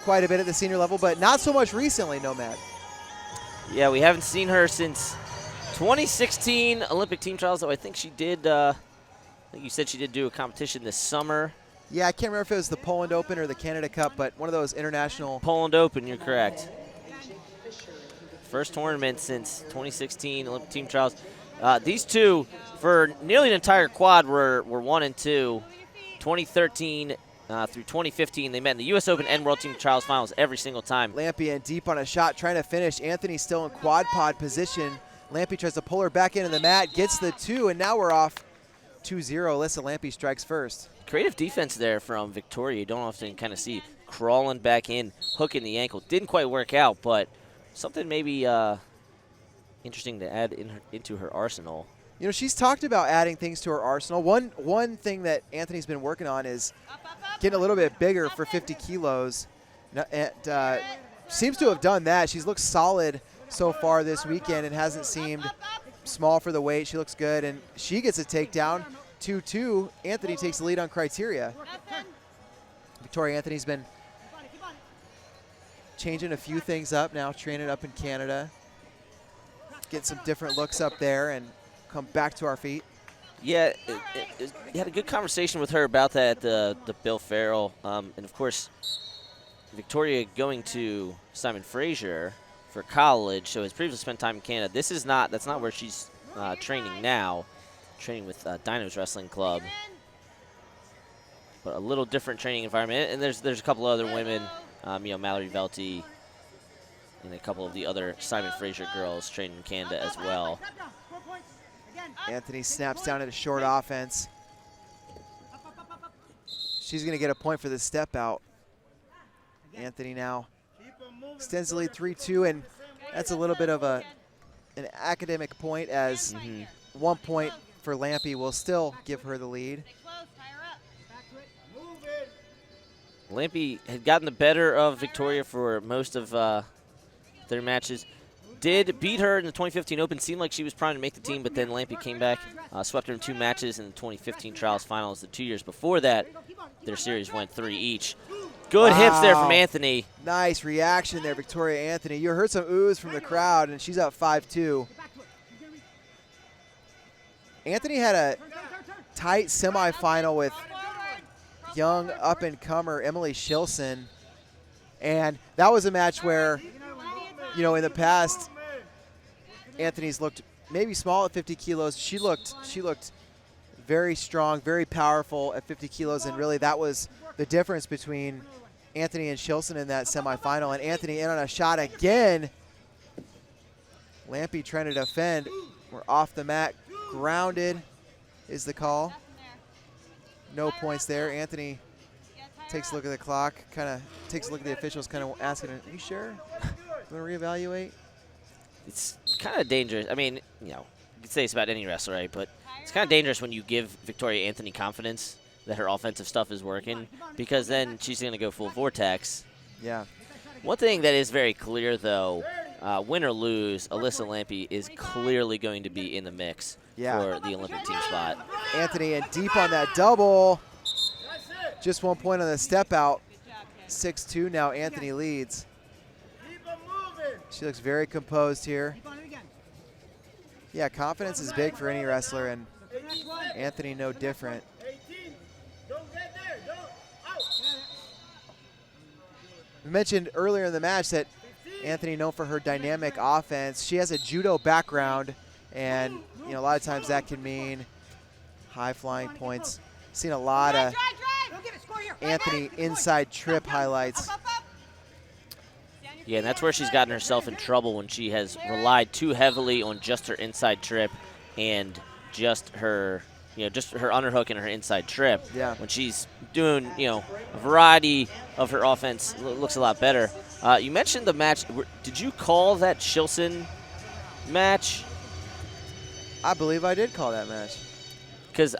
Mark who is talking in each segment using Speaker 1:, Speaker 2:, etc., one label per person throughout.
Speaker 1: quite a bit at the senior level, but not so much recently, Nomad.
Speaker 2: Yeah, we haven't seen her since 2016 Olympic team trials, though I think she did, I think you said she did do a competition this summer.
Speaker 1: Yeah, I can't remember if it was the Poland Open or the Canada Cup, but one of those international.
Speaker 2: Poland Open, you're correct. First tournament since 2016 Olympic team trials. These two, for nearly an entire quad, were 1 and 2. 2013 through 2015, they met in the U.S. Open and World Team Trials finals every single time.
Speaker 1: Lampe in deep on a shot, trying to finish. Anthony still in quad pod position. Lampe tries to pull her back into the mat, gets the 2, and now we're off 2-0. Alyssa Lampe strikes first.
Speaker 2: Creative defense there from Victoria. You don't often kind of see crawling back in, hooking the ankle. Didn't quite work out, but something maybe interesting to add into her arsenal.
Speaker 1: You know, she's talked about adding things to her arsenal. One thing that Anthony's been working on is getting a little bit bigger for 50 kilos. And seems to have done that. She's looked solid so far this weekend and hasn't seemed small for the weight. She looks good, and she gets a takedown. 2-2. Anthony takes the lead on criteria. Victoria Anthony's been changing a few things up now, training up in Canada. Get some different looks up there and come back to our feet.
Speaker 2: Yeah, we had a good conversation with her about that at the Bill Farrell. And, of course, Victoria going to Simon Fraser for college, so has previously spent time in Canada. That's not where she's training now, training with Dinos Wrestling Club. But a little different training environment. And there's a couple other women, Mallory Velty and a couple of the other Simon Fraser girls training in Canada as well.
Speaker 1: Anthony snaps down at a short offense. She's going to get a point for the step out. Anthony now extends the lead 3-2, and that's a little bit of an academic point, as 1 point for Lampe will still give her the lead.
Speaker 2: Lampe had gotten the better of Victoria for most of their matches. Did beat her in the 2015 Open. Seemed like she was primed to make the team, but then Lampe came back, swept her in 2 matches in the 2015 Trials Finals. The 2 years before that, their series went 3 each. Good hips there from Anthony.
Speaker 1: Nice reaction there, Victoria Anthony. You heard some oohs from the crowd, and she's up 5-2. Anthony had a tight semifinal with young up-and-comer Emily Shilson, and that was a match where, you know, in the past, Anthony's looked maybe small at 50 kilos. She looked very strong, very powerful at 50 kilos, and really that was the difference between Anthony and Shilson in that semifinal. And Anthony in on a shot again. Lampe trying to defend. We're off the mat. Grounded is the call. No points there. Anthony takes a look at the clock, kind of takes a look at the officials, kind of asking, are you sure? Want to reevaluate?
Speaker 2: It's kind of dangerous. I mean, you know, you could say it's about any wrestler, right? But it's kind of dangerous when you give Victoria Anthony confidence that her offensive stuff is working, because then she's going to go full vortex.
Speaker 1: Yeah.
Speaker 2: One thing that is very clear, though, win or lose, Alyssa Lampe is clearly going to be in the mix for the Olympic team spot.
Speaker 1: Anthony in deep on that double. Just 1 point on the step out. 6-2 now. Anthony leads. She looks very composed here. Yeah, confidence is big for any wrestler, and Anthony no different. We mentioned earlier in the match that Anthony, known for her dynamic offense, she has a judo background, and you know, a lot of times that can mean high flying points. Seen a lot of Anthony inside trip highlights.
Speaker 2: Yeah, and that's where she's gotten herself in trouble, when she has relied too heavily on just her inside trip and just her, you know, just her underhook and her inside trip.
Speaker 1: Yeah.
Speaker 2: When she's doing, you know, a variety of her offense, looks a lot better. You mentioned the match. Did you call that Shilson match?
Speaker 1: I believe I did call that match.
Speaker 2: Because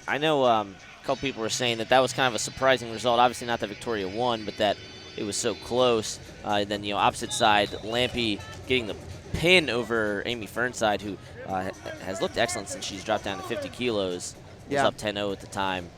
Speaker 2: I know a couple people were saying that was kind of a surprising result. Obviously not that Victoria won, but that it was so close. And then, you know, opposite side, Lampe getting the pin over Amy Fernside, who has looked excellent since she's dropped down to 50 kilos. Was up 10-0 at the time.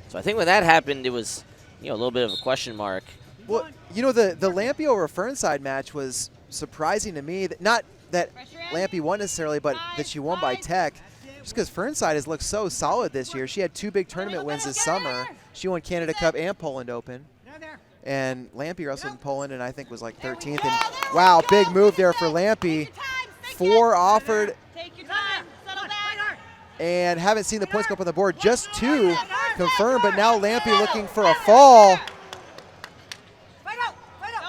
Speaker 2: So I think when that happened, it was, you know, a little bit of a question mark.
Speaker 1: Well, You know, the Lampe over Fernside match was surprising to me. Not that Lampe won necessarily, but that she won by tech. Just because Fernside has looked so solid this year. She had 2 big tournament wins this summer. She won Canada Cup and Poland Open. And Lampe wrestled in Poland and I think was like 13th. And wow, big move there for Lampe. 4 offered. And haven't seen the points go up on the board. Just 2 confirmed, but now Lampe looking for a fall.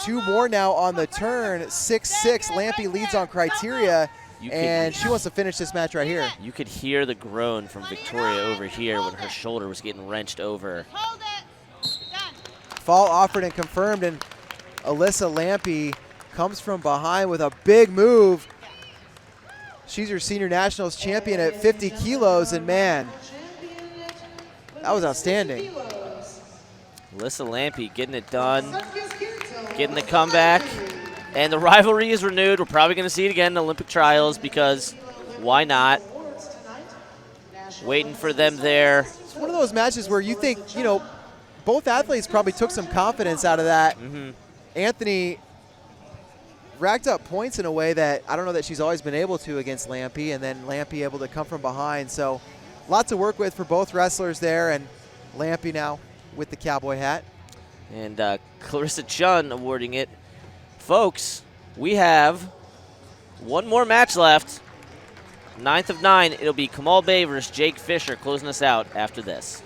Speaker 1: 2 more now on the turn. 6-6. Lampe leads on criteria. And she wants to finish this match right here.
Speaker 2: You could hear the groan from Victoria over here when her shoulder was getting wrenched over.
Speaker 1: Fall offered and confirmed, and Alyssa Lampe comes from behind with a big move. She's your senior nationals champion at 50 kilos, and man, that was outstanding.
Speaker 2: Alyssa Lampe getting it done, getting the comeback. And the rivalry is renewed. We're probably going to see it again in the Olympic trials because why not? Waiting for them there.
Speaker 1: It's one of those matches where you think, you know, both athletes probably took some confidence out of that. Anthony racked up points in a way that I don't know that she's always been able to against Lampe, and then Lampe able to come from behind. So lots to work with for both wrestlers there, and Lampe now with the cowboy hat.
Speaker 2: And Clarissa Chun awarding it. Folks, we have one more match left. 9th of 9. It'll be Kamal Bay versus Jake Fisher closing us out after this.